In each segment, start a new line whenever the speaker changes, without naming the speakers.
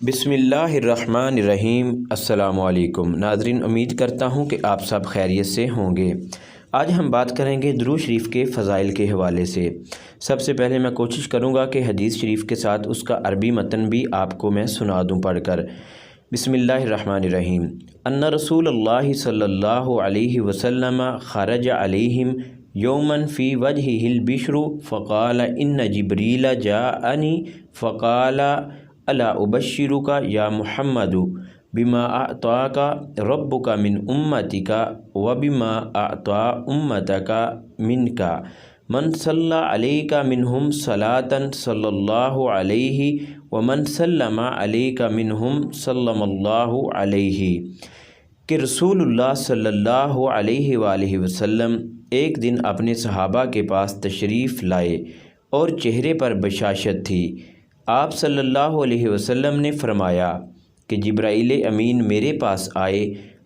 بسم اللہ الرحمن الرحیم۔ السلام علیکم ناظرین، امید کرتا ہوں کہ آپ سب خیریت سے ہوں گے۔ آج ہم بات کریں گے درود شریف کے فضائل کے حوالے سے۔ سب سے پہلے میں کوشش کروں گا کہ حدیث شریف کے ساتھ اس کا عربی متن بھی آپ کو میں سنا دوں پڑھ کر۔ بسم اللہ الرحمن الرحیم۔ ان رسول اللہ صلی اللہ علیہ وسلم خرج علیہم یوما فی وجہہ البشر فقال ان جبریل جاءنی فقال الا ابشرک یا محمد بما اعطاک ربک من امتک وبما اعطا امتک منک من صلی علیک منہم صلاۃ صلی اللہ علیہ ومن سلم علیک منہم سلم اللہ علیہ، کہ رسول اللہ صلی اللہ علیہ وآلہ وسلم ایک دن اپنے صحابہ کے پاس تشریف لائے اور چہرے پر بشاشت تھی۔ آپ صلی اللہ علیہ وسلم نے فرمایا کہ جبرائیل امین میرے پاس آئے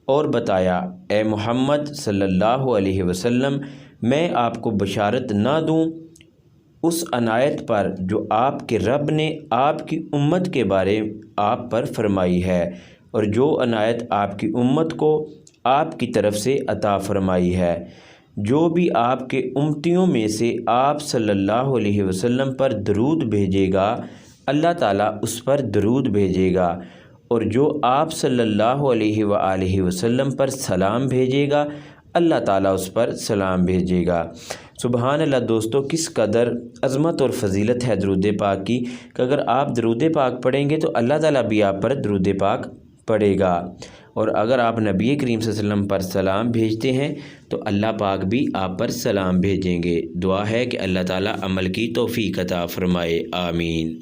اور بتایا، اے محمد صلی اللہ علیہ وسلم، میں آپ کو بشارت نہ دوں اس عنایت پر جو آپ کے رب نے آپ کی امت کے بارے آپ پر فرمائی ہے، اور جو عنایت آپ کی امت کو آپ کی طرف سے عطا فرمائی ہے۔ جو بھی آپ کے امتیوں میں سے آپ صلی اللہ علیہ وسلم پر درود بھیجے گا، اللہ تعالیٰ اس پر درود بھیجے گا، اور جو آپ صلی اللہ علیہ وآلہ وسلم پر سلام بھیجے گا، اللہ تعالیٰ اس پر سلام بھیجے گا۔ سبحان اللہ دوستو، کس قدر عظمت اور فضیلت ہے درود پاک کی، کہ اگر آپ درود پاک پڑھیں گے تو اللہ تعالیٰ بھی آپ پر درود پاک پڑھے گا، اور اگر آپ نبی کریم صلی اللہ علیہ وسلم پر سلام بھیجتے ہیں تو اللہ پاک بھی آپ پر سلام بھیجیں گے۔ دعا ہے کہ اللہ تعالیٰ عمل کی توفیق عطا فرمائے، آمین۔